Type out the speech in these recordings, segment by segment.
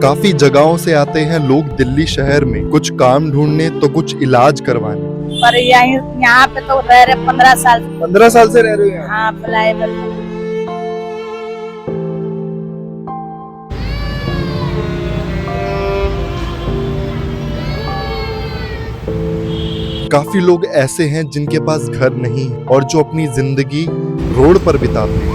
काफी जगहों से आते हैं लोग दिल्ली शहर में, कुछ काम ढूंढने तो कुछ इलाज करवाने। पर यहाँ पे तो रह रहे 15 साल। 15 साल से रह रहे हो यहाँ? हाँ, फ्लाईओवर। काफी लोग ऐसे हैं जिनके पास घर नहीं है और जो अपनी जिंदगी रोड पर बिताते हैं।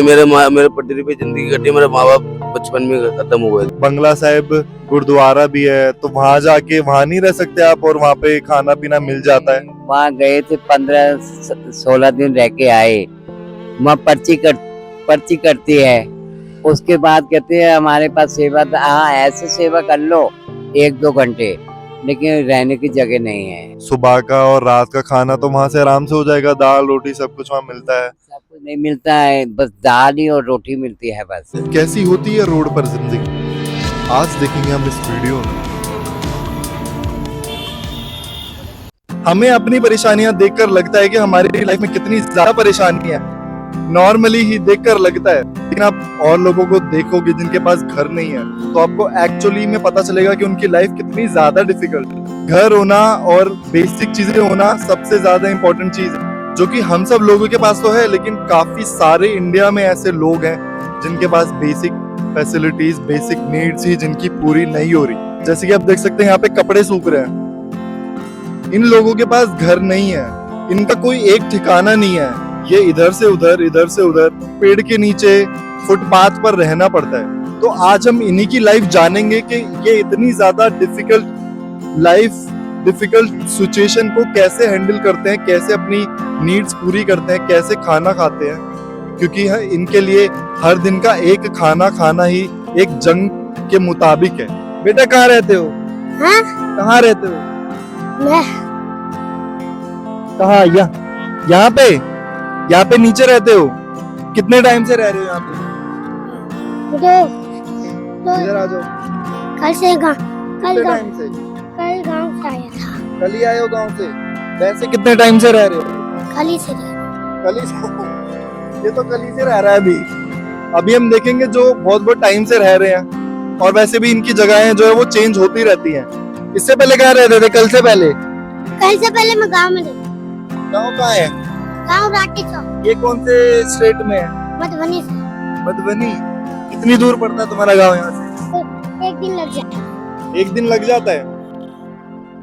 मेरे पटरी पे जिंदगी कटी, मेरे माँ बाप बचपन में खत्म हो गए। बंगला साहिब गुरुद्वारा भी है, तो वहाँ जाके वहाँ नहीं रह सकते आप और वहाँ पे खाना पीना मिल जाता है? वहाँ गए थे, 15-16 दिन रह के आए। वहाँ पर्ची करती है, उसके बाद कहते हैं हमारे पास सेवा, हाँ ऐसे सेवा कर लो 1-2 घंटे, लेकिन रहने की जगह नहीं है। सुबह का और रात का खाना तो वहाँ से आराम से हो जाएगा, दाल रोटी सब कुछ वहाँ मिलता है? सब कुछ नहीं मिलता है, बस दाल ही और रोटी मिलती है बस। कैसी होती है रोड पर जिंदगी, आज देखेंगे हम इस वीडियो में। हमें अपनी परेशानियां देखकर लगता है कि हमारी लाइफ में कितनी ज्यादा परेशानी है, नॉर्मली ही देखकर लगता है, लेकिन आप और लोगों को देखोगे जिनके पास घर नहीं है तो आपको एक्चुअली में पता चलेगा कि उनकी लाइफ कितनी ज्यादा डिफिकल्ट है। घर होना और बेसिक चीजें होना सबसे ज्यादा इंपॉर्टेंट चीज है, जो कि हम सब लोगों के पास तो है, लेकिन काफी सारे इंडिया में ऐसे लोग हैं जिनके पास बेसिक फैसिलिटीज, बेसिक नीड्स ही जिनकी पूरी नहीं हो रही। जैसे कि आप देख सकते हैं यहाँ पे कपड़े सूख रहे हैं, इन लोगों के पास घर नहीं है, इनका कोई एक ठिकाना नहीं है, ये इधर से उधर पेड़ के नीचे फुटपाथ पर रहना पड़ता है। तो आज हम इन्हीं की लाइफ जानेंगे कि ये इतनी ज्यादा डिफिकल्ट सिचुएशन को कैसे हैंडल करते हैं, कैसे अपनी नीड्स पूरी करते हैं, कैसे खाना खाते हैं, क्योंकि इनके लिए हर दिन का एक खाना खाना ही एक जंग के मुताबिक है। बेटा कहाँ रहते हो? हाँ? कहाँ रहते हो? मैं कहाँ? यहाँ पे नीचे रहते हो? कितने टाइम से रह रहे हो यहाँ पे? इधर आ जाओ। कल से गाँव कितने टाइम से? कल गाँव से आया था। कल ही आए हो गाँव से? वैसे कितने टाइम से रह रहे हो? कल ही से कल ही से? ये तो कल ही से रह रहा है अभी हम देखेंगे जो बहुत टाइम से रह रहे हैं, और वैसे भी इनकी जगहें जो है वो चेंज होती रहती हैं। इससे पहले कहाँ रहते थे? कल से पहले मैं गाँव में रहती। गाँव कहाँ है? गाँव राठी चौक। ये कौन से स्टेट में है? मधुबनी से। मधुबनी? कितनी दूर पड़ता है तुम्हारा गाँव यहाँ से? एक दिन लग जाता है। एक दिन लग जाता है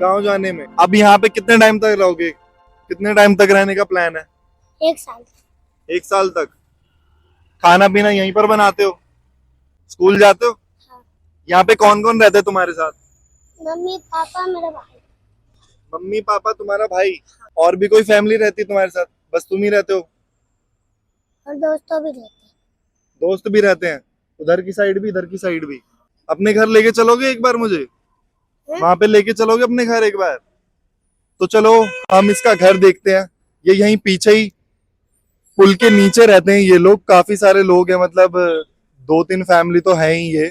गाँव जाने में। अब यहाँ पे कितने टाइम तक रहोगे? कितने टाइम तक रहने का प्लान है? 1 साल। 1 साल तक? खाना पीना यहीं पर बनाते हो? स्कूल जाते हो? हाँ। यहाँ पे कौन कौन रहता है तुम्हारे साथ? मम्मी पापा मेरा भाई। मम्मी पापा तुम्हारा भाई? और भी कोई फैमिली रहती है तुम्हारे साथ? बस तुम ही रहते हो? और दोस्तों भी रहते हैं। दोस्त भी रहते हैं, उधर की साइड भी इधर की साइड भी। अपने घर लेके चलोगे एक बार मुझे? वहां पे लेके चलोगे अपने घर एक बार? तो चलो हम इसका घर देखते हैं। ये यहीं पीछे ही पुल के नीचे रहते हैं ये लोग, काफी सारे लोग हैं, मतलब 2-3 फैमिली तो है ही। ये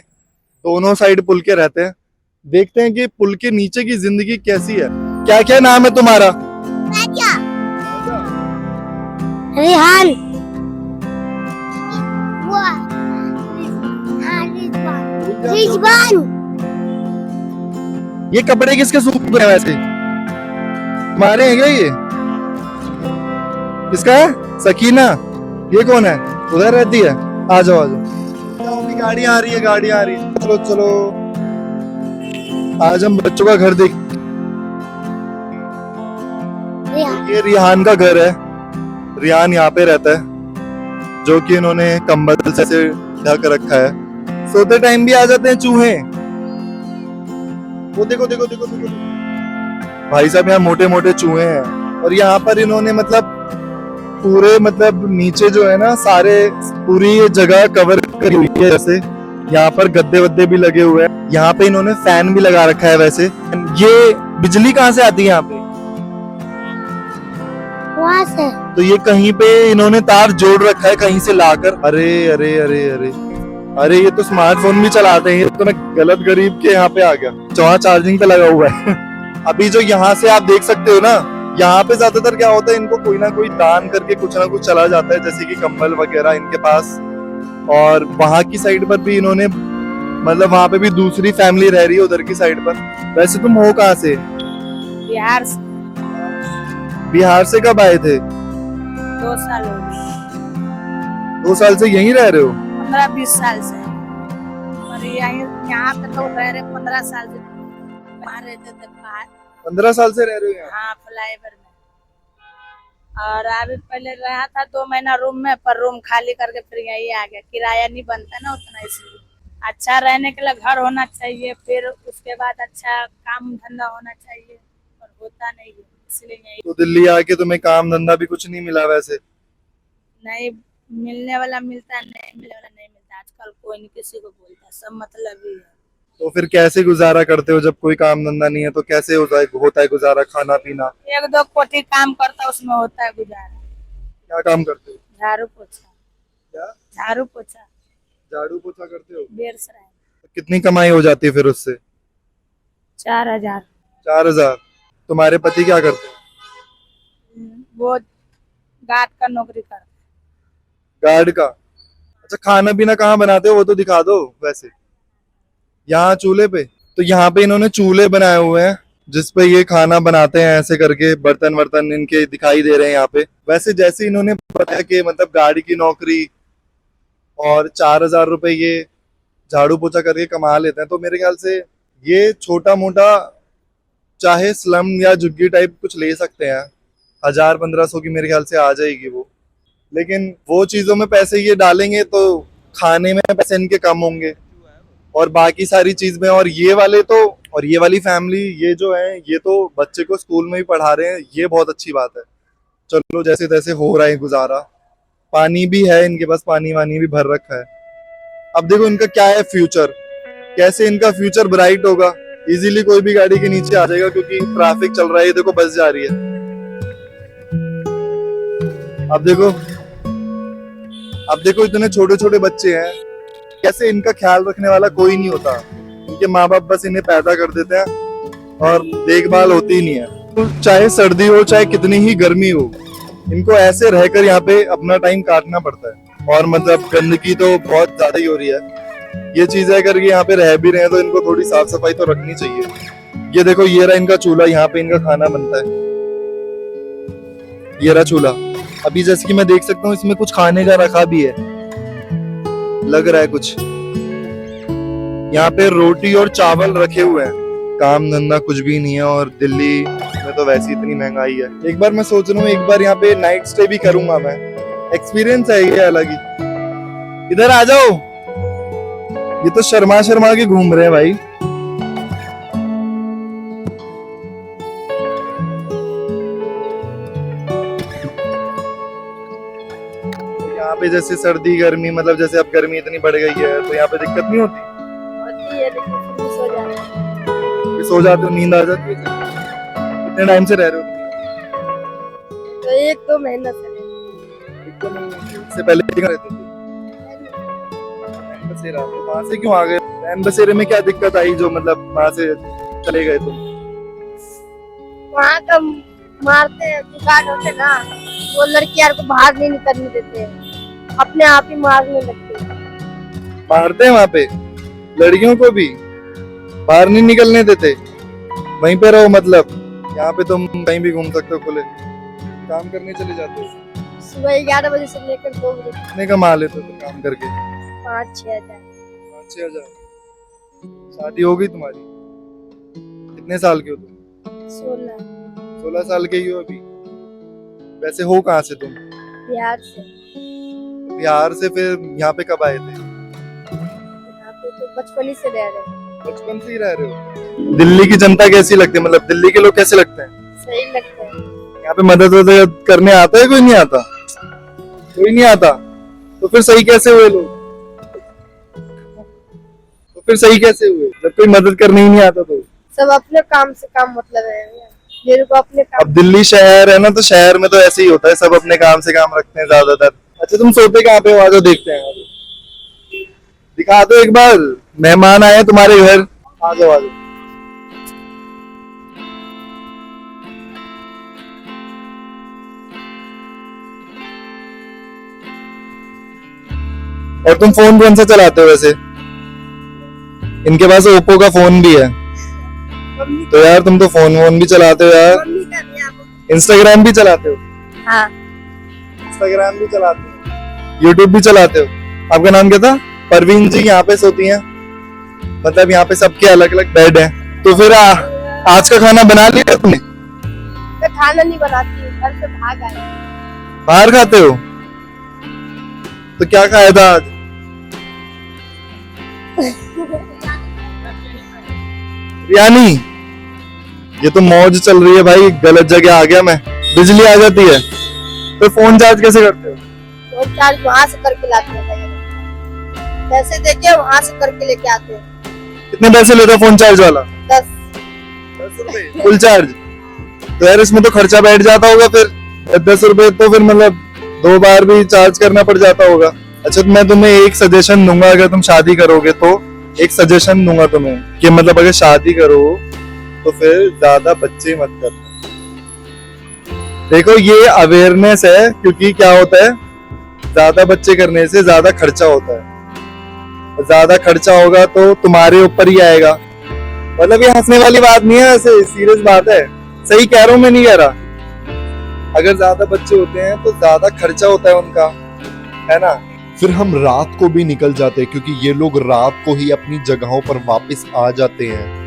दोनों साइड पुल के रहते हैं। देखते हैं कि पुल के नीचे की जिंदगी कैसी है। क्या क्या नाम है तुम्हारा? रिहान। रिजवान। ये कपड़े किसके सूख रहे हैं वैसे? तुम्हारे हैं क्या ये? किसका है? सकीना? ये कौन है? उधर रहती है? आ जाओ गाड़ी आ रही है। चलो आज हम बच्चों का घर देख। ये रिहान का घर है। रिहान यहाँ पे रहता है, जो कि इन्होंने कंबल से ढक रखा है। सोते टाइम भी आ जाते हैं चूहे। वो देखो भाई साहब, यहाँ मोटे चूहे हैं। और यहाँ पर इन्होंने पूरे नीचे जो है ना, सारे पूरी ये जगह कवर करी हुई है। जैसे यहाँ पर गद्दे वद्दे भी लगे हुए हैं। यहाँ पे इन्होंने फैन भी लगा रखा है। वैसे ये बिजली कहाँ से आती है यहाँ पे? वहाँ से। तो ये कहीं पे इन्होंने तार जोड़ रखा है कहीं से लाकर। अरे ये तो स्मार्टफोन भी चलाते हैं। ये तो मैं गलत गरीब के यहाँ पे आ गया। वहाँ चार्जिंग पे लगा हुआ है। अभी जो यहाँ से आप देख सकते हो ना, यहाँ पे ज्यादातर क्या होता है, इनको कोई ना कोई दान करके कुछ ना कुछ चला जाता है, जैसे कि कंबल वगैरह इनके पास। और वहां की साइड पर भी इन्होंने मतलब वहां पे भी दूसरी फैमिली रह रही है उधर की साइड पर। वैसे तुम हो कहाँ से? बिहार से बिहार से कब आए थे? 2 साल हो गए, 2 साल से यहीं रह रहे हो? 15-20 साल से। और यहाँ पे तो रह रहे 15 साल से। बाहर रहते थे बाहर। 15 साल से रह रहे हो यहाँ? हाँ, फ्लाईओवर में। और अभी पहले रहा था 2 महीना रूम में, पर रूम खाली करके फिर यही आ गया। किराया नहीं बनता ना उतना, इसलिए। अच्छा रहने के लिए घर होना चाहिए, फिर उसके बाद अच्छा काम धंधा होना चाहिए, और होता नहीं है, इसलिए यही। तो दिल्ली आके तुम्हें काम धंधा भी कुछ नहीं मिला वैसे? नहीं, मिलने वाला मिलता है, नहीं मिलने वाला नहीं मिलता। आजकल कोई नहीं किसी को बोलता, सब मतलब ही है। तो फिर कैसे गुजारा करते हो जब कोई काम धंधा नहीं है? तो कैसे होता है गुजारा, खाना पीना? 1-2 कोठी काम करता, उसमें होता है गुजारा। क्या काम करते हो? झाड़ू पोछा। क्या? झाड़ू पोछा। झाड़ू पोछा करते हो? बेगूसराय। तो कितनी कमाई हो जाती है फिर उससे? 4000। 4000। तुम्हारे पति क्या करते हैं? वो गार्ड का नौकरी करता। गार्ड का? अच्छा, खाना पीना कहाँ बनाते हो वो तो दिखा दो वैसे। यहाँ चूल्हे पे? तो यहाँ पे इन्होंने चूल्हे बनाए हुए हैं जिसपे ये खाना बनाते हैं, ऐसे करके बर्तन वर्तन इनके दिखाई दे रहे हैं यहाँ पे। वैसे जैसे इन्होंने बताया कि मतलब गाड़ी की नौकरी और 4000 रुपए ये झाड़ू पोछा करके कमा लेते हैं, तो मेरे ख्याल से ये छोटा मोटा चाहे स्लम या झुग्गी टाइप कुछ ले सकते हैं। 1000-1500 की मेरे ख्याल से आ जाएगी वो। लेकिन वो चीजों में पैसे ये डालेंगे तो खाने में पैसे इनके कम होंगे, और बाकी सारी चीज में। और ये वाली फैमिली, ये जो है, ये तो बच्चे को स्कूल में भी पढ़ा रहे हैं, ये बहुत अच्छी बात है। चलो, जैसे तैसे हो रहा है गुजारा। पानी भी है इनके पास, पानी वानी भी भर रखा है। अब देखो इनका क्या है फ्यूचर, कैसे इनका फ्यूचर ब्राइट होगा। इजीली कोई भी गाड़ी के नीचे आ जाएगा क्योंकि ट्रैफिक चल रहा है। ये देखो बस जा रही है। अब देखो इतने छोटे छोटे बच्चे हैं, कैसे इनका ख्याल रखने वाला कोई नहीं होता। इनके माँ बाप बस इन्हें पैदा कर देते हैं और देखभाल होती ही नहीं है। तो चाहे सर्दी हो चाहे कितनी ही गर्मी हो, इनको ऐसे रहकर यहाँ पे अपना टाइम काटना पड़ता है। और मतलब गंदगी तो बहुत ज्यादा ही हो रही है। ये चीजें अगर ये यहाँ पे रह भी रहे हैं तो इनको थोड़ी साफ सफाई तो रखनी चाहिए। ये देखो, ये रहा इनका चूल्हा, यहाँ पे इनका खाना बनता है। ये रहा चूल्हा। अभी जैसे कि मैं देख सकता हूँ इसमें कुछ खाने का रखा भी है, लग रहा है कुछ। यहाँ पे रोटी और चावल रखे हुए हैं। काम धंधा कुछ भी नहीं है, और दिल्ली में तो वैसे इतनी महंगाई है। एक बार मैं सोच रहा हूँ एक बार यहाँ पे नाइट स्टे भी करूंगा मैं। एक्सपीरियंस है ये अलग ही। इधर आ जाओ। ये तो शर्मा शर्मा के घूम रहे हैं भाई। यहाँ पे जैसे सर्दी गर्मी, मतलब जैसे अब गर्मी इतनी बढ़ गई है तो यहाँ पे दिक्कत नहीं होती? होती है, लेकिन फिर भी सो जाते हैं। कि सो जाते हो, नींद आ जाती है? कितने टाइम से रह रहे हो? तो 1-2 महीना से इससे पहले कहाँ रहते थे? रैन बसेरा। तो वहां से क्यों आ गए? रैन बसेरे में क्या दिक्कत आई जो मतलब वहां से चले गए तुम? वहाँ का मारते हैं, गार्ड होते ना, वो लड़कियां को बाहर नहीं निकलने देते, अपने आप ही मारने लगते हैं। मारते हैं वहां पे लड़कियों को भी? बाहर नहीं निकलने देते? वहीं पे रहो मतलब? यहाँ पे तुम कहीं भी घूम सकते हो खुले? काम करने चले जाते हो? सुबह 11 बजे से लेकर 2 बजे। कितने कमा लेते हो तुम काम करके? 5-6 हजार। 5-6 हजार। शादी हो गई तुम्हारी? कितने साल के हो तुम? 16 साल के ही हो अभी? वैसे हो कहाँ से तुम? बिहार से। बिहार से फिर यहाँ पे कब आए थे? यहाँ पे तो बचपन ही से रह रहे हैं। बचपन से ही रह रहे हो? दिल्ली की जनता कैसी लगती है, मतलब दिल्ली के लोग कैसे लगते हैं? सही लगता है। यहाँ पे मदद करने आता है कोई? नहीं आता? कोई नहीं आता? तो फिर सही कैसे हुए लोग? तो फिर सही कैसे हुए जब कोई मदद करने ही नहीं आता? तो सब अपने काम से काम मतलब है, जिनको अपने काम। अब दिल्ली शहर है ना, तो शहर में तो ऐसे ही होता है, सब अपने काम से काम रखते हैं ज्यादातर। अच्छा, तुम सोते कहाँ पे हो? आ जाओ देखते हैं। दिखा दो एक बार, मेहमान आए तुम्हारे घर। आ जाओ आ जाओ। और तुम फोन कौन सा चलाते हो वैसे? इनके पास ओप्पो का फोन भी है। मम्मी तो यार तुम तो फोन भी चलाते हो यार, मम्मी का भी आप इंस्टाग्राम भी चलाते हो, हाँ इंस्टाग्राम भी चलाते हो, यूट्यूब भी चलाते हो। आपका नाम क्या था? परवीन जी यहाँ पे सोती हैं, मतलब यहाँ पे सबके अलग अलग बेड हैं। तो फिर आज का खाना बना लिया तुमने? मैं खाना नहीं बनाती हूँ, घर से भाग आई। बाहर खाते हो? तो क्या खाया था आज? बिरयानी। ये तो मौज चल रही है भाई, गलत जगह आ गया मैं। बिजली आ जाती है तो फोन चार्ज कैसे करते हो? फोन चार्ज वहाँ से करके लाते हैं भैया, पैसे देके वहाँ से करके लेके आते हैं। कितने पैसे लेता है फोन चार्ज वाला? 10 ₹10 फुल चार्ज? तो यार इसमें तो खर्चा बैठ जाता होगा फिर, ₹10 तो फिर मतलब 2 बार भी चार्ज करना पड़ जाता होगा। अच्छा, तो मैं तुम्हें एक सजेशन दूंगा, अगर तुम शादी करोगे तो एक सजेशन दूंगा तुम्हें कि मतलब अगर शादी करो तो फिर ज्यादा बच्चे मत करना। देखो ये अवेयरनेस है, क्योंकि क्या होता है, ज्यादा बच्चे करने से ज्यादा खर्चा होता है, ज्यादा खर्चा होगा तो तुम्हारे ऊपर ही आएगा। मतलब ये हंसने वाली बात नहीं है, ऐसे सीरियस बात है, सही कह रहा हूं, मैं नहीं कह रहा। अगर ज्यादा बच्चे होते हैं तो ज्यादा खर्चा होता है उनका, है ना। फिर हम रात को भी निकल जाते हैं, क्योंकि ये लोग रात को ही अपनी जगहों पर वापस आ जाते हैं।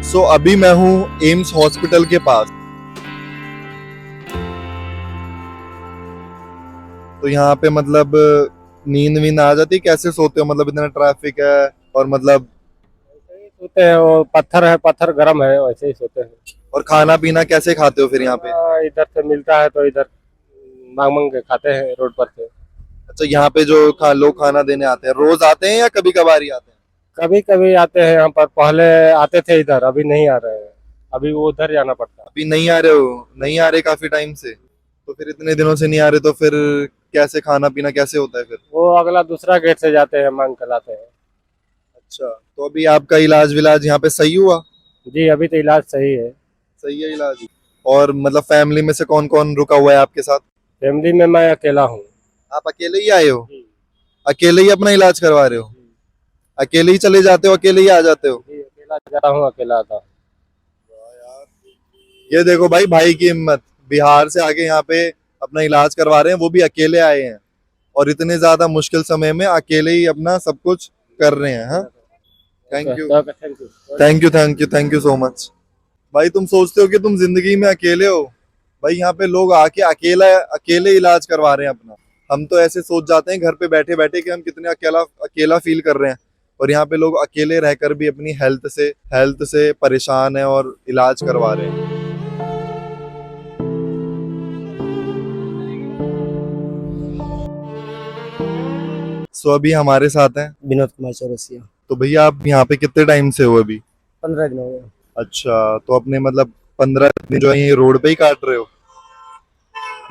सो अभी मैं हूं एम्स हॉस्पिटल के पास। तो यहाँ पे मतलब नींद वींद आ जाती, कैसे सोते हो? मतलब इतना ट्रैफिक है और मतलब सोते हैं, वो पत्थर है, पत्थर गर्म है, वैसे ही सोते हैं। और खाना पीना कैसे खाते हो फिर यहाँ पे? इधर से मिलता है तो इधर मांग मांग के खाते हैं रोड पर से। अच्छा, यहाँ पे जो लोग खाना देने आते हैं रोज आते हैं या कभी कभार ही आते हैं? कभी कभी आते हैं यहाँ पर, पहले आते थे इधर, अभी नहीं आ रहे हैं, अभी वो उधर जाना पड़ता है। अभी नहीं आ रहे हो? नहीं आ रहे काफी टाइम से? तो फिर इतने दिनों से नहीं आ रहे तो फिर कैसे खाना पीना कैसे होता है फिर? वो अगला दूसरा गेट से जाते हैं, मांग कर लाते हैं। अच्छा, तो अभी आपका इलाज विलाज यहाँ पे सही हुआ? जी अभी तो इलाज सही है। सही है इलाज? और मतलब फैमिली में से कौन कौन रुका हुआ है आपके साथ? फैमिली में मैं अकेला हूँ। आप अकेले ही आए हो? अकेले ही अपना इलाज करवा रहे हो? अकेले ही चले जाते हो, अकेले ही आ जाते हो? जी अकेला जा रहा हूँ, अकेला आता हूँ। ये देखो भाई, भाई की हिम्मत, बिहार से आके यहाँ पे अपना इलाज करवा रहे हैं, वो भी अकेले आए हैं और इतने ज्यादा मुश्किल समय में अकेले ही अपना सब कुछ कर रहे हैं। हाँ, thank you thank you. Thank you thank you thank you so much. भाई तुम सोचते हो कि तुम जिंदगी में अकेले हो, भाई यहाँ पे लोग आके अकेले इलाज करवा रहे हैं अपना। हम तो ऐसे सोच जाते हैं घर पे बैठे बैठे कि हम कितने अकेला अकेला फील कर रहे हैं, और यहाँ पे लोग अकेले रहकर भी अपनी हेल्थ से परेशान है और इलाज करवा रहे हैं। सो अभी हमारे साथ हैं विनोद कुमार चौरसिया। तो भैया आप यहाँ पे कितने टाइम से हो अभी? 15 दिन हो गए। अच्छा, तो अपने मतलब 15 दिन जो है ये रोड पे ही काट रहे हो?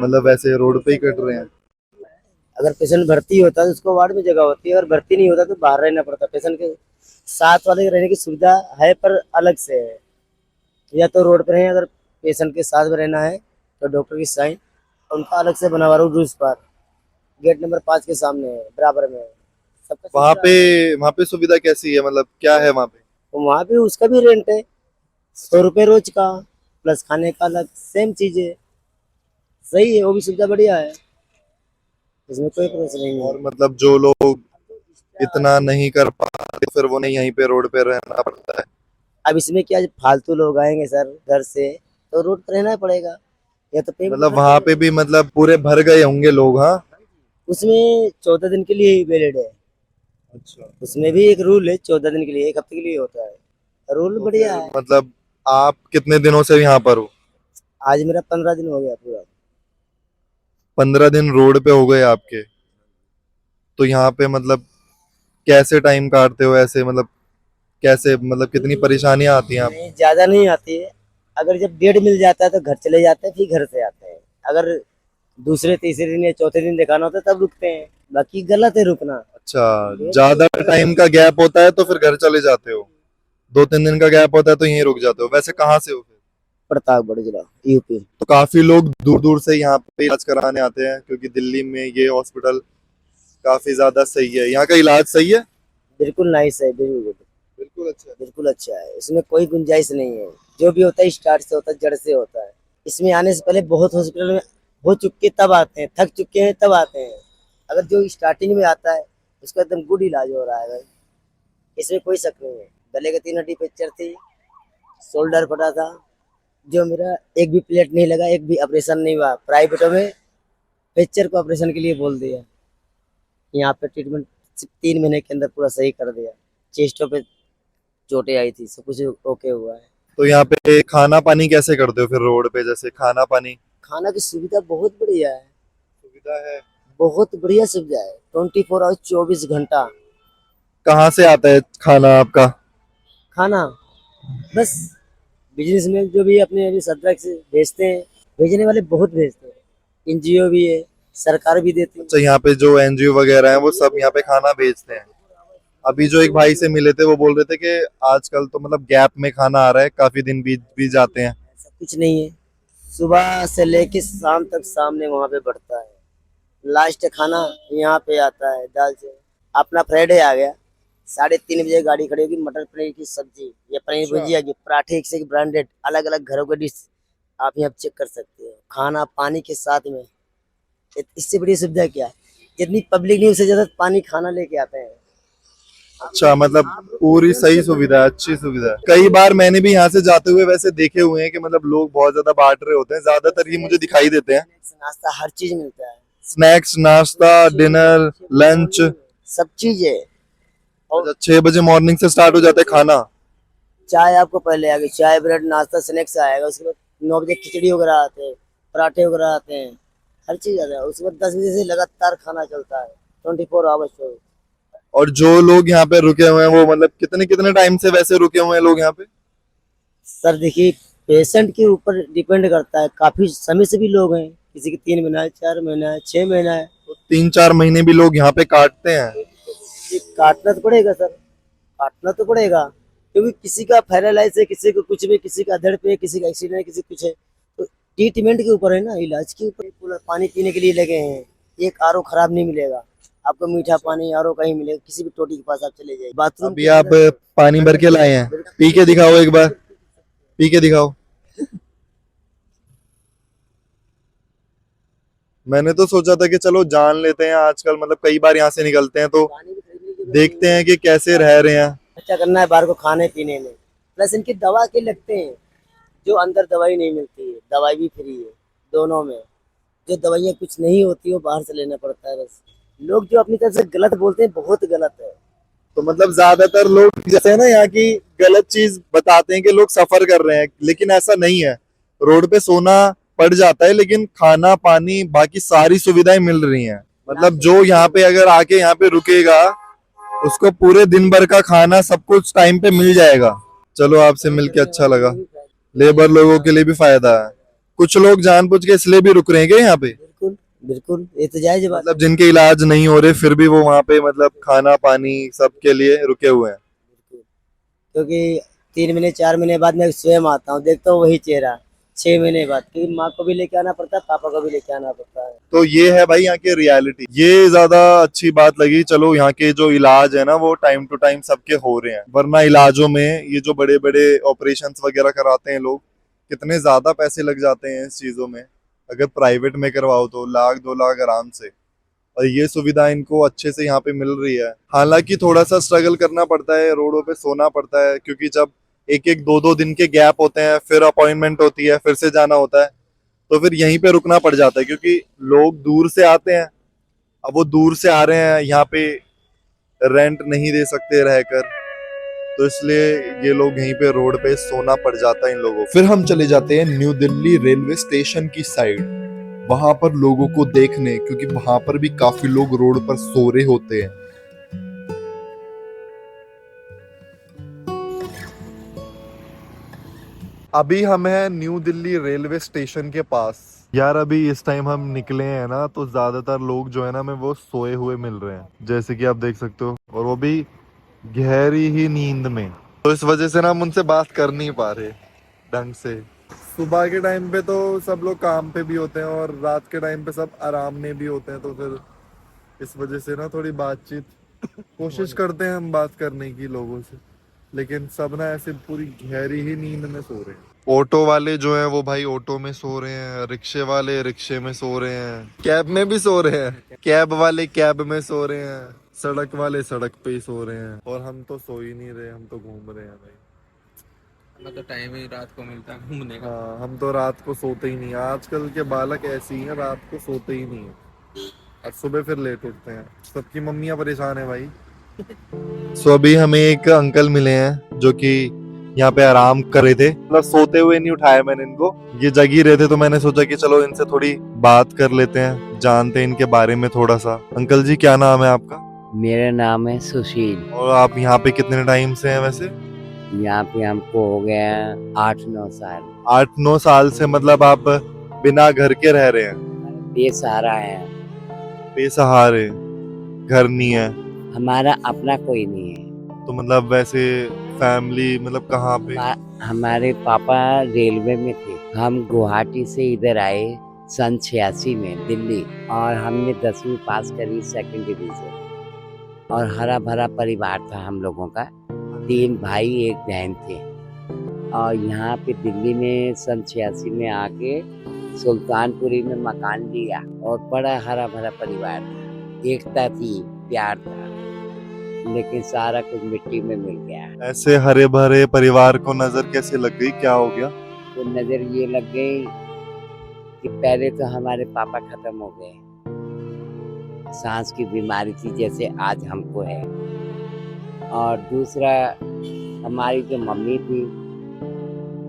मतलब वैसे रोड पे ही कट रहे हैं? अगर पेशेंट भर्ती होता है तो उसको वार्ड में जगह होती है, और भर्ती नहीं होता तो बाहर रहना पड़ता है। पेशेंट के साथ वाले रहने की सुविधा है पर अलग से है, या तो रोड पर है, अगर पेशेंट के साथ में रहना है तो डॉक्टर की साइन उनका अलग से बना हुआ रूल्स पर, गेट नंबर 5 के सामने है, बराबर में है सबका। वहाँ पे सुविधा कैसी है, मतलब क्या है वहाँ पे? तो वहाँ पे उसका भी रेंट है 100 रुपये रोज का, प्लस खाने का अलग, सेम चीज है, सही है, वो भी सुविधा बढ़िया है, इसमें कोई प्रॉब्लम नहीं है। और मतलब जो लोग इतना नहीं कर पाते फिर वो नहीं यहीं पे रोड पे रहना पड़ता है? अब इसमें क्या, फालतू लोग आएंगे सर घर से तो रोड पर रहना ही पड़ेगा, या तो पेमेंट मतलब वहाँ पे भी मतलब पूरे भर गए होंगे लोग? हाँ, उसमें 14 दिन के लिए ही वैलिड है। अच्छा, उसमें भी एक रूल है, 14 दिन के लिए, 1 हफ्ते के लिए होता है, रूल तो बढ़िया फिर है। मतलब आप कितने दिनों से यहाँ पर हो? आज मेरा 15 दिन हो गया पूरा। 15 दिन रोड पे हो गए आपके? तो यहाँ पे मतलब कैसे टाइम काटते हो ऐसे, मतलब कैसे, मतलब कितनी परेशानियां आती हैं आप? नहीं ज्यादा नहीं आती है, अगर जब डेट मिल जाता है तो घर चले जाते हैं, फिर घर से आते हैं। अगर दूसरे तीसरे दिन या चौथे दिन दिखाना होता है तब रुकते हैं, बाकी गलत है रुकना। अच्छा, ज्यादा टाइम का गैप होता है तो फिर घर चले जाते हो, 2-3 दिन का गैप होता है तो यहीं रुक जाते हो। वैसे कहाँ से हो फिर? प्रतापगढ़ जिला यूपी। तो काफी लोग दूर दूर से यहाँ पे इलाज कराने आते हैं क्योंकि दिल्ली में ये हॉस्पिटल काफी ज्यादा सही है। यहाँ का इलाज सही है? बिल्कुल नाइस है, बिल्कुल बिल्कुल अच्छा है। बिल्कुल अच्छा है, इसमें कोई गुंजाइश नहीं है। जो भी होता है स्टार्ट से होता है, जड़ से होता है। इसमें आने से पहले बहुत हॉस्पिटल में हो चुके तब आते हैं, थक चुके हैं तब आते हैं। अगर जो स्टार्टिंग में आता है उसका एकदम गुड इलाज हो रहा है भाई, इसमें कोई शक नहीं है। गले के 3 हड्डी फ्रैक्चर थी, शोल्डर फटा था, जो मेरा एक भी प्लेट नहीं लगा, एक भी ऑपरेशन नहीं हुआ। प्राइवेटों में फ्रैक्चर को ऑपरेशन के लिए बोल दिया, यहाँ पे ट्रीटमेंट सिर्फ 3 महीने के अंदर पूरा सही कर दिया। चेस्टों पे चोटें आई थी, सब कुछ ओके हुआ है। तो यहाँ पे खाना पानी कैसे करते हो फिर रोड पे? जैसे खाना पानी खाना की सुविधा बहुत बढ़िया है, सुविधा है? बहुत बढ़िया सुविधा है। 24 आवर 24 घंटा कहाँ से आता है खाना आपका? खाना बस बिजनेस में जो भी अपने अभी सदरक से भेजते हैं, भेजने वाले बहुत भेजते हैं। एनजीओ भी है, सरकार भी देती है। अच्छा, यहाँ पे जो एनजीओ वगैरह हैं वो सब यहाँ पे खाना भेजते हैं। अभी जो एक भाई से मिले थे वो बोल रहे थे कि आजकल तो मतलब गैप में खाना आ रहा है, काफी दिन बीत भी जाते हैं। ऐसा कुछ नहीं है, सुबह से लेके शाम तक सामने वहाँ पे बढ़ता है। लास्ट खाना यहाँ पे आता है दाल से। अपना फ्राइडे आ गया, 3:30 बजे गाड़ी खड़ी होगी, मटर पनीर की सब्जी या पनीर भुजिया की पराठे, एक से एक ब्रांडेड अलग अलग घरों के डिश आप यहाँ चेक कर सकते हो। खाना पानी के साथ में, इससे बड़ी सुविधा क्या? जितनी पब्लिक नहीं उससे ज्यादा पानी खाना लेके आते हैं। अच्छा, मतलब पूरी सही सुविधा है, अच्छी सुविधा है। कई बार मैंने भी यहाँ से जाते हुए वैसे देखे हुए हैं कि मतलब लोग बहुत ज्यादा बांट रहे होते हैं, ज्यादातर ये मुझे दिखाई देते हैं। नाश्ता हर चीज मिलता है, स्नैक्स, नाश्ता, डिनर, लंच, सब चीज है। और 6 बजे मॉर्निंग से स्टार्ट हो जाता है खाना। चाय आपको पहले आ गई, चाय ब्रेड नाश्ता स्नैक्स आएगा। उसके बाद 9 बजे खिचड़ी वगैरह आते हैं, पराठे वगैरह आते हैं, हर चीज आता है। उसके बाद 10 बजे से लगातार खाना चलता है 24 आवर्स। और जो लोग यहाँ पे रुके हुए हैं वो मतलब कितने कितने टाइम से वैसे रुके हुए हैं लोग यहाँ पे? सर देखिए, पेशेंट के ऊपर डिपेंड करता है। काफी समय से भी लोग हैं, किसी की 3 महीना है, 4 महीना है, 6 महीना है। 3-4 महीने भी लोग यहाँ पे काटते हैं। ये काटना तो पड़ेगा सर, काटना तो पड़ेगा, क्योंकि किसी का पैरालाइज है, किसी को कुछ भी, किसी का अधड़ पे, किसी का एक्सीडेंट है, किसी कुछ है। तो ट्रीटमेंट के ऊपर है ना, इलाज के ऊपर। पूरा पानी पीने के लिए लगे हैं, एक आरओ खराब नहीं मिलेगा आपको। मीठा पानी आरओ कहीं मिलेगा, किसी भी टोटी के पास आप चले जाइए। बाथरूम अभी आप पानी भर के लाए हैं, पी के दिखाओ एक बार, पी के दिखाओ। मैंने तो सोचा था कि चलो जान लेते हैं, आजकल मतलब कई बार यहाँ से निकलते हैं तो देखते हैं कि कैसे रह रहे हैं। खर्चा करना है बाहर को खाने पीने में, प्लस इनकी दवा के लगते हैं, जो अंदर दवाई नहीं मिलती है, दवाई भी फ्री है दोनों में। जो दवाइयाँ कुछ नहीं होती वो बाहर से लेना पड़ता है। बस लोग जो अपनी तरफ से गलत बोलते हैं, बहुत गलत है। तो मतलब ज्यादातर लोग जैसे है ना यहाँ की गलत चीज बताते हैं कि लोग सफर कर रहे हैं, लेकिन ऐसा नहीं है। रोड पे सोना पड़ जाता है लेकिन खाना पानी बाकी सारी सुविधाएं मिल रही हैं। मतलब जो यहाँ पे अगर आके यहाँ पे रुकेगा उसको पूरे दिन भर का खाना सब कुछ टाइम पे मिल जाएगा। चलो आपसे मिलके अच्छा लगा। लेबर लोगों के लिए भी फायदा है। कुछ लोग जानबूझ के इसलिए भी रुक रहे हैं क्या यहाँ पे? बिल्कुल बिल्कुल, ये तो जायज बात। मतलब जिनके इलाज नहीं हो रहे फिर भी वो वहाँ पे मतलब खाना पानी सबके लिए रुके हुए हैं। क्योंकि 3 महीने 4 महीने बाद मैं स्वयं आता हूँ, देखता हूँ वही चेहरा 6 महीने बाद, क्योंकि माँ को भी लेके आना पड़ता है, पापा को भी लेके आना पड़ता है। तो ये है भाई यहाँ की रियलिटी। ये ज्यादा अच्छी बात लगी। चलो यहाँ के जो इलाज है ना वो टाइम टू टाइम सबके हो रहे हैं, वरना इलाजों में ये जो बड़े बड़े ऑपरेशंस वगैरह कराते हैं लोग, कितने ज्यादा पैसे लग जाते हैं इस चीजों में। अगर प्राइवेट में करवाओ तो 1-2 लाख आराम से। और ये सुविधा इनको अच्छे से यहाँ पे मिल रही है। हालांकि थोड़ा सा स्ट्रगल करना पड़ता है, रोडों पे सोना पड़ता है, क्योंकि जब 1-2 दिन के गैप होते हैं, फिर अपॉइंटमेंट होती है, फिर से जाना होता है, तो फिर यहीं पे रुकना पड़ जाता है। क्योंकि लोग दूर से आते हैं, अब वो दूर से आ रहे हैं, यहाँ पे रेंट नहीं दे सकते रहकर, तो इसलिए ये लोग यहीं पे रोड पे सोना पड़ जाता है इन लोगों को। फिर हम चले जाते हैं न्यू दिल्ली रेलवे स्टेशन की साइड, वहां पर लोगों को देखने, क्योंकि वहां पर भी काफी लोग रोड पर सो रहे होते हैं। अभी हम हैं न्यू दिल्ली रेलवे स्टेशन के पास। यार अभी इस टाइम हम निकले हैं ना, तो ज्यादातर लोग जो है ना, वो सोए हुए मिल रहे हैं, जैसे कि आप देख सकते हो, और वो भी गहरी ही नींद में। तो इस वजह से ना हम उनसे बात कर नहीं पा रहे ढंग से। सुबह के टाइम पे तो सब लोग काम पे भी होते हैं और रात के टाइम पे सब आराम में भी होते हैं, तो फिर इस वजह से ना थोड़ी बातचीत कोशिश करते हैं हम बात करने की लोगों से, लेकिन सब ना ऐसे पूरी गहरी ही नींद में सो रहे हैं। ऑटो वाले जो हैं वो भाई ऑटो में सो रहे हैं, रिक्शे वाले रिक्शे में सो रहे हैं, कैब में भी सो रहे हैं, कैब वाले कैब में सो रहे हैं, सड़क वाले सड़क पे ही सो रहे हैं, और हम तो सो ही नहीं रहे, हम तो घूम रहे हैं भाई। हमें तो टाइम ही रात को मिलता है घूमने का। हाँ, हम तो रात को सोते ही नहीं, आजकल के बालक ऐसे ही हैं, रात को सोते ही नहीं है और सुबह फिर लेट उठते हैं। सबकी मम्मियां परेशान है भाई। सो अभी हमें एक अंकल मिले हैं जो कि यहाँ पे आराम कर रहे थे, मतलब सोते हुए नहीं उठाया मैंने इनको, ये जग ही रहे थे, तो मैंने सोचा कि चलो इनसे थोड़ी बात कर लेते हैं, जानते हैं इनके बारे में थोड़ा सा। अंकल जी क्या नाम है आपका? मेरा नाम है सुशील। और आप यहाँ पे कितने टाइम से हैं वैसे? यहाँ पे हमको हो गया 8-9 साल। 8-9 साल से, मतलब आप बिना घर के रह रहे हैं? बेसहारा है, बेसहारे, घर नहीं है? हमारा अपना कोई नहीं है। तो मतलब वैसे फैमिली मतलब कहाँ पे? हमारे पापा रेलवे में थे, हम गुवाहाटी से इधर आए सन 86 में दिल्ली, और हमने 10वीं पास करी सेकंड डिवीजन, और हरा भरा परिवार था हम लोगों का, 3 भाई 1 बहन थे। और यहाँ पे दिल्ली में सन 86 में आके सुल्तानपुरी में मकान लिया, और बड़ा हरा भरा परिवार था, एकता थी, प्यार था, लेकिन सारा कुछ मिट्टी में मिल गया। ऐसे हरे भरे परिवार को नजर कैसे लग गई, क्या हो गया? तो नजर ये लग गई कि पहले तो हमारे पापा खत्म हो गए, सांस की बीमारी थी जैसे आज हमको है, और दूसरा हमारी जो मम्मी थी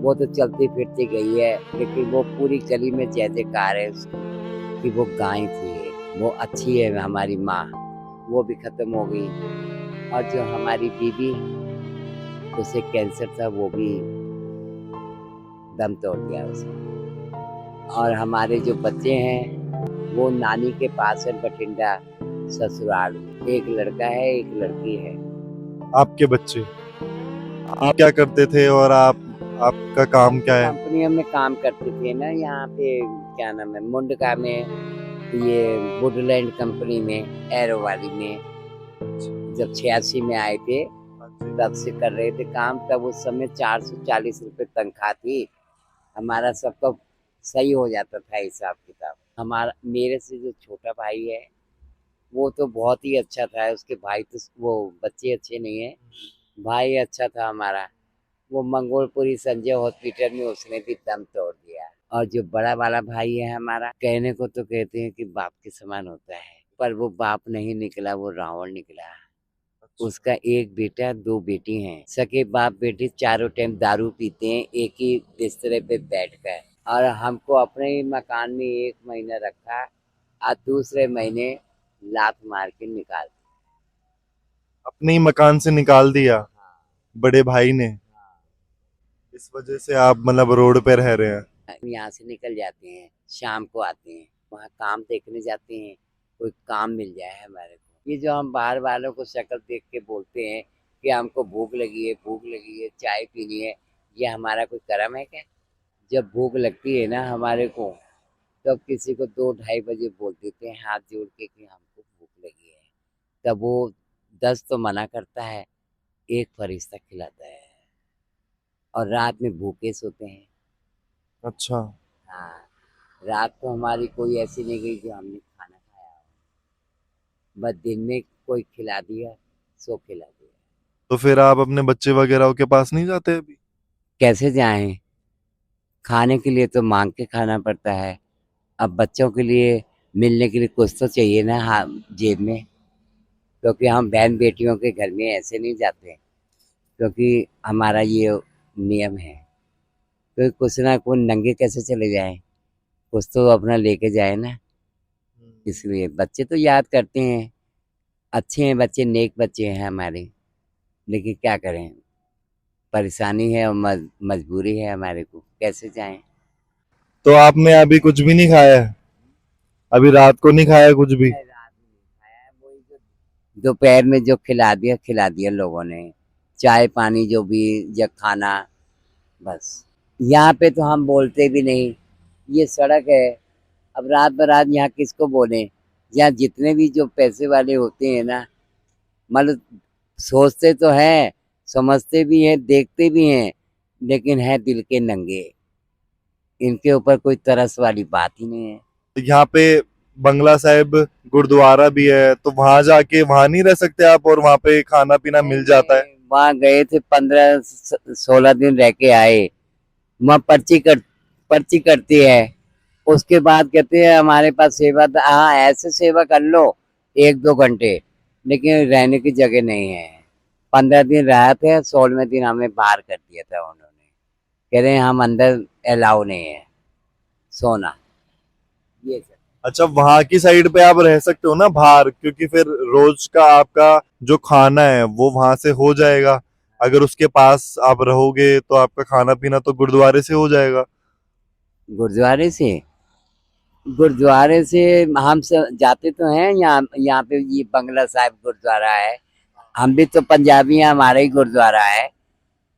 वो तो चलती फिरती गई है, लेकिन वो पूरी गली में जय जयकार है उसकी कि वो गाय थी, वो अच्छी है हमारी माँ, वो भी खत्म हो गई। और जो हमारी बीबी, उसे कैंसर था, वो भी दम तोड़ दिया उसने। और हमारे जो बच्चे हैं वो नानी के पास है बठिंडा ससुराल में, एक लड़का है एक लड़की है। आपके बच्चे, आप क्या करते थे और आपका काम क्या है? कंपनियों में काम करते थे ना, यहाँ पे क्या नाम है, मुंडका में, ये वुडलैंड कंपनी में, एरो वाली में, जब 86 में आए थे तब से कर रहे थे काम। तब उस समय 440 रुपये तनख्वाह थी, हमारा सबका सही हो जाता था हिसाब किताब। हमारा मेरे से जो छोटा भाई है वो तो बहुत ही अच्छा था, उसके भाई तो वो बच्चे अच्छे नहीं है, भाई अच्छा था हमारा। वो मंगोलपुरी संजय हॉस्पिटल में उसने भी दम तोड़ दिया। और जो बड़ा वाला भाई है हमारा, कहने को तो कहते हैं कि बाप के समान होता है, पर वो बाप नहीं निकला, वो रावण निकला। उसका एक बेटा 2 बेटी हैं, सके बाप बेटे चारों टाइम दारू पीते हैं एक ही बिस्तरे पे बैठकर, और हमको अपने ही मकान में 1 महीना रखा और दूसरे महीने लात मार के निकाल दिया। अपने ही मकान से निकाल दिया बड़े भाई ने, इस वजह से आप मतलब रोड पे रह रहे हैं? यहाँ से निकल जाते हैं, शाम को आते हैं, वहाँ काम देखने जाते हैं, कोई काम मिल जाए हमारे को। ये जो हम बाहर वालों को शक्ल देख के बोलते हैं कि हमको भूख लगी है, चाय पीनी है, ये हमारा कोई कर्म है क्या? जब भूख लगती है ना हमारे को, तब किसी को 2-2:30 बजे बोल देते हैं हाथ जोड़ के कि हमको भूख लगी है, तब वो 10 तो मना करता है, 1 फरिश्ता खिलाता है, और रात में भूखे सोते हैं। अच्छा, हाँ, रात को हमारी कोई ऐसी नहीं गई जो हमने खाना खाया हो, बस दिन में कोई खिला दिया, सो खिला दिया। तो फिर आप अपने बच्चे वगैरह के पास नहीं जाते अभी? कैसे जाएं? खाने के लिए तो मांग के खाना पड़ता है, अब बच्चों के लिए मिलने के लिए कुछ तो चाहिए ना, हाँ, जेब में, क्योंकि हम बहन बेटियों के घर में ऐसे नहीं जाते, क्योंकि हमारा ये नियम है, तो कुछ ना कुछ नंगे कैसे चले जाएं, कुछ तो अपना लेके जाए ना। इसलिए बच्चे तो याद करते हैं, अच्छे हैं बच्चे, नेक बच्चे हैं हमारे, लेकिन क्या करें, परेशानी है और मजबूरी है हमारे को, कैसे जाएं। तो आपने अभी कुछ भी नहीं खाया है? अभी रात को नहीं खाया कुछ भी? रात में नहीं खाया, वही जो दोपहर में जो खिला दिया लोगों ने, चाय पानी जो भी, जब खाना, बस यहाँ पे तो हम बोलते भी नहीं, ये सड़क है। अब रात बरात यहाँ किसको बोले। यहाँ जितने भी जो पैसे वाले होते हैं ना, मतलब सोचते तो हैं, समझते भी हैं, देखते भी हैं, लेकिन है दिल के नंगे। इनके ऊपर कोई तरस वाली बात ही नहीं है। यहाँ पे बंगला साहिब गुरुद्वारा भी है, तो वहां जाके वहां नहीं रह सकते आप, और वहां पे खाना पीना मिल जाता है? वहाँ गए थे, 15-16 दिन रह के आए। वहाँ पर्ची कटती है। उसके बाद कहते हैं हमारे पास सेवा, हाँ ऐसे सेवा कर लो 1-2 घंटे, लेकिन रहने की जगह नहीं है। 15 दिन रहा थे, 16वें दिन हमें बाहर कर दिया था उन्होंने। कह रहे हैं हम अंदर अलाउ नहीं है सोना। ये सब अच्छा, वहां की साइड पे आप रह सकते हो ना बाहर, क्योंकि फिर रोज का आपका जो खाना है वो वहां से हो जाएगा। अगर उसके पास आप रहोगे तो आपका खाना पीना तो गुरुद्वारे से हो जाएगा। गुरुद्वारे से हम सब जाते तो हैं। यहाँ पे ये बंगला साहिब गुरुद्वारा है। हम भी तो पंजाबी हैं, हमारा ही गुरुद्वारा है।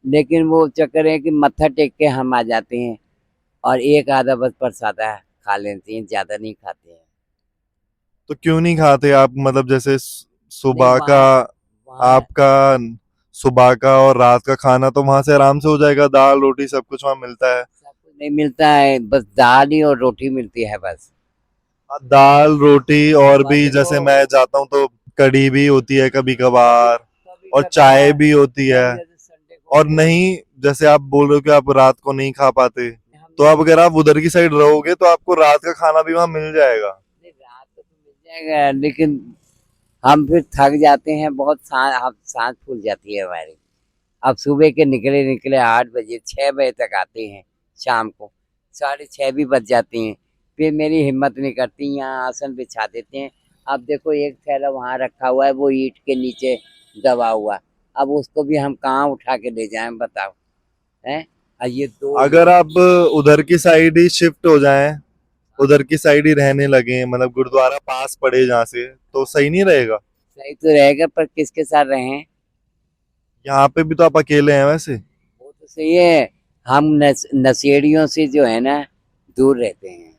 लेकिन वो चक्कर है कि मत्था टेक के हम आ जाते हैं, और एक आधा बस प्रसादा खा लेते हैं, ज्यादा नहीं खाते हैं। तो क्यों नहीं खाते आप? मतलब जैसे सुबह नहीं, का वहाँ आपका सुबह का और रात का खाना तो वहां से आराम से हो जाएगा, दाल रोटी सब कुछ वहां मिलता है। सब कुछ नहीं मिलता है, बस दाल ही और रोटी मिलती है बस। दाल रोटी, और भी बस जैसे वो मैं जाता हूँ तो कढ़ी भी होती है कभी कभार, और चाय भी होती है। और नहीं, जैसे आप बोल रहे हो कि आप रात को नहीं खा पाते, तो अब अगर आप उधर की साइड रहोगे तो आपको रात का खाना भी वहां मिल जाएगा। रात को तो मिल जाएगा, लेकिन हम फिर थक जाते हैं बहुत, सांस फूल जाती है हमारी। अब सुबह के निकले 8 बजे, 6 बजे तक आते हैं, शाम को 6:30 भी बज जाते हैं। फिर मेरी हिम्मत नहीं करती, यहाँ आसन बिछा देते हैं। अब देखो एक थैला वहाँ रखा हुआ है, वो ईंट के नीचे दबा हुआ। अब उसको भी हम कहाँ उठा के ले जाएं, बताओ। हैं? ये दो अगर आप उधर की साइड ही शिफ्ट हो जाएं, उधर की साइड ही रहने लगे, मतलब गुरुद्वारा पास पड़े जहाँ से, तो सही नहीं रहेगा? सही तो रहेगा, पर किसके साथ रहें? यहाँ पे भी तो आप अकेले हैं वैसे। वो तो सही है, हम नशेड़ियों से जो है ना दूर रहते हैं।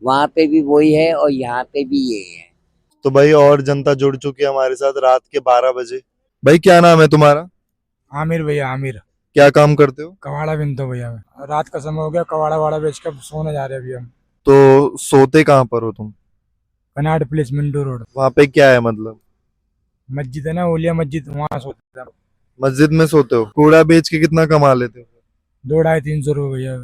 वहाँ पे भी वही है और यहाँ पे भी यही है। तो भाई और जनता जुड़ चुकी है हमारे साथ रात के 12 बजे। भाई क्या नाम है तुम्हारा? आमिर भैया, आमिर। क्या काम करते हो? कवाड़ा बिनते हो भैया मैं। रात का समय हो गया, कवाड़ा वाड़ा बेच कर सोने जा रहे हैं अभी हम। तो सोते कहाँ पर हो तुम? Canard place, Mintu road. वहाँ पे क्या है मतलब? मस्जिद है ना, ओलिया मस्जिद, वहाँ सोते हैं। मस्जिद में सोते हो? कूड़ा बेच के कितना कमा लेते हो? 200-300 रुपये भैया।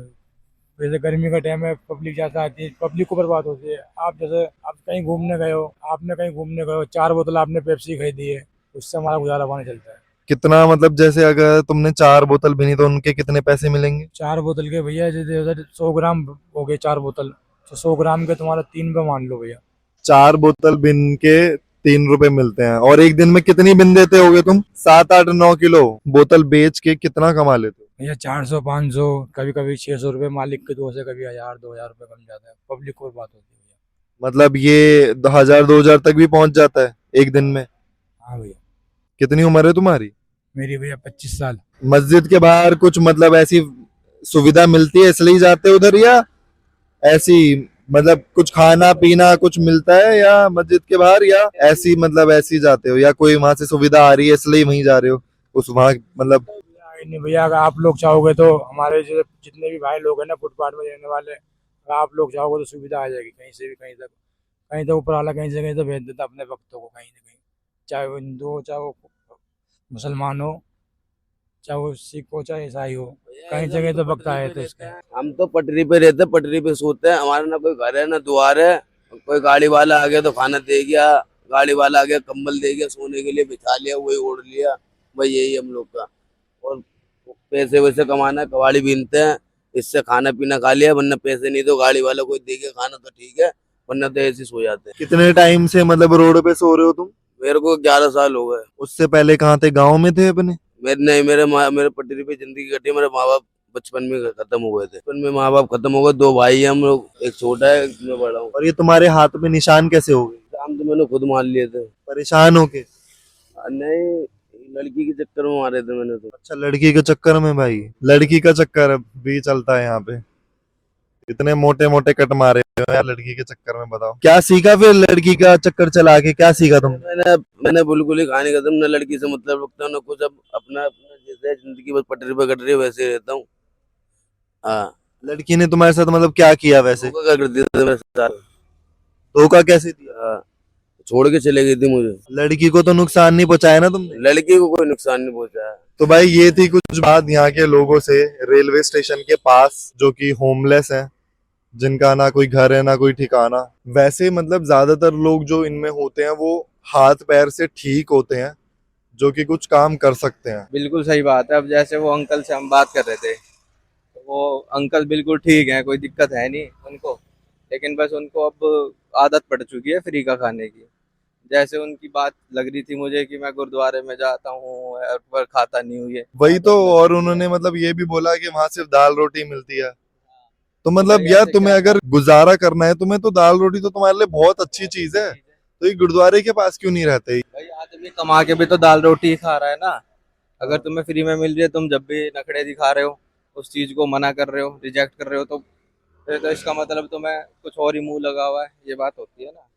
वैसे गर्मी का टाइम है, पब्लिक ज्यादा आती है, पब्लिक को बर्बाद होती है। आप जैसे आप कहीं घूमने गए हो, 4 बोतल आपने पेप्सी खरीदी है, उससे हमारा गुजारा पानी चलता है। कितना मतलब, जैसे अगर तुमने 4 बोतल भीनी तो उनके कितने पैसे मिलेंगे? 4 बोतल के भैया, जैसे उधर 100 ग्राम हो गए 4 बोतल, तो 100 ग्राम के तुम्हारा 3 रुपये मान लो भैया। 4 बोतल बिन के 3 रुपए मिलते हैं। और एक दिन में कितनी बिन देते होगे तुम? 7-8-9 किलो बोतल बेच के कितना कमा लेते हो? भैया 400-500, कभी कभी 600 रुपये मालिक के दो से, कभी 1000-2000 रुपये कम जाता है। पब्लिक को बात होती है भैया। मतलब ये 1000-2000 तक भी पहुंच जाता है एक दिन में? हाँ भैया। कितनी उम्र है तुम्हारी? मेरी भैया 25 साल। मस्जिद के बाहर कुछ मतलब ऐसी सुविधा मिलती है इसलिए जाते हो उधर, या ऐसी मतलब कुछ खाना पीना कुछ मिलता है या मस्जिद के बाहर, या ऐसी मतलब ऐसी जाते हो, या कोई वहां से सुविधा आ रही है इसलिए वहीं जा रहे हो उस वहां मतलब? नहीं भैया, अगर आप लोग चाहोगे तो हमारे जैसे जितने भी भाई लोग हैं ना फुटपाथ में रहने वाले, अगर आप लोग चाहोगे तो सुविधा आ जाएगी। कहीं से भी कहीं तक ऊपर वाला कहीं से कहीं तो भेज देता अपने भक्तों को, कहीं ना कहीं। चाहे वो हिंदू हो, चाहे वो मुसलमान हो, चाहे वो सिख हो, चाहे ईसाई हो, कहीं जगह तो वक्त आए थे इसके। हम तो पटरी पे रहते, पटरी पे सोते हैं। हमारा ना कोई घर है ना द्वार है। कोई गाड़ी वाला आ गया तो खाना दे गया, गाड़ी वाला आ गया कंबल दे गया, सोने के लिए बिछा लिया, वही ओढ़ लिया। भाई यही हम लोग का। और पैसे वैसे कमाना, कबाड़ी बीनते हैं, इससे खाना पीना खा लिया। वरना पैसे नहीं तो गाड़ी वाला कोई दे गया खाना तो ठीक है, वरना तो ऐसे सो जाते हैं। कितने टाइम से मतलब रोड पे सो रहे हो तुम? मेरे को 11 साल हो गए। उससे पहले कहाँ थे? गाँव में थे अपने? मेरे पटरी पे जिंदगी कटी। मेरे माँ बाप बचपन में खत्म हो गए थे। बचपन में माँ बाप खत्म हो गए। 2 भाई हैं हम लोग, एक छोटा है एक मैं बड़ा हूँ। और ये तुम्हारे हाथ में निशान कैसे हो गए? काम तो मैंने खुद मान लिए थे। परेशान हो के? नहीं, लड़की के चक्कर में मारे थे मैंने तो। अच्छा, लड़की के चक्कर में भाई, लड़की का चक्कर भी चलता है यहाँ पे। इतने मोटे मोटे कट मारे हो यार लड़की के चक्कर में, बताओ क्या सीखा फिर लड़की का चक्कर चला के, क्या सीखा तुमने? मैंने बिल्कुल ही कहानी खत्म, न लड़की से मतलब रखता हूँ न कुछ। अब अपना अपना जैसे जिंदगी बस पटरी पे कट रही है वैसे ही रहता हूँ। हाँ। लड़की ने तुम्हारे साथ मतलब क्या किया वैसे? धोखा क्या कर दिया था मेरे साथ। धोखा कैसे दिया? हाँ, छोड़ के चले गई थी मुझे। लड़की को तो नुकसान नहीं पहुंचाया ना तुमने? लड़की को कोई नुकसान नहीं पहुंचा। तो भाई ये थी कुछ बात यहाँ के लोगों से रेलवे स्टेशन के पास, जो कि होमलेस हैं, जिनका ना कोई घर है ना कोई ठिकाना। वैसे मतलब ज्यादातर लोग जो इनमें होते हैं वो हाथ पैर से ठीक होते हैं, जो कि कुछ काम कर सकते हैं। बिल्कुल सही बात है। अब जैसे वो अंकल से हम बात कर रहे थे, तो वो अंकल बिल्कुल ठीक है, कोई दिक्कत है नहीं उनको, लेकिन बस उनको अब आदत पड़ चुकी है फ्री का खाने की। जैसे उनकी बात लग रही थी मुझे कि मैं गुरुद्वारे में जाता हूँ पर खाता नहीं हूँ ये। वही तो, और उन्होंने मतलब ये भी बोला कि वहां सिर्फ दाल रोटी मिलती है। तो मतलब भाई यार ऐसे तुम्हें क्या अगर गुजारा करना है तुम्हें, तो दाल रोटी तो तुम्हारे लिए बहुत अच्छी चीज है। तो ये गुरुद्वारे के पास क्यों नहीं रहते? भाई आदमी कमा के भी तो दाल रोटी ही खा रहा है ना। अगर तुम्हें फ्री में मिल रही है, तुम जब भी नखड़े दिखा रहे हो, उस चीज को मना कर रहे हो, रिजेक्ट कर रहे हो, तो फिर तो इसका मतलब तुम्हें कुछ और ही मुंह लगा हुआ है, ये बात होती है ना।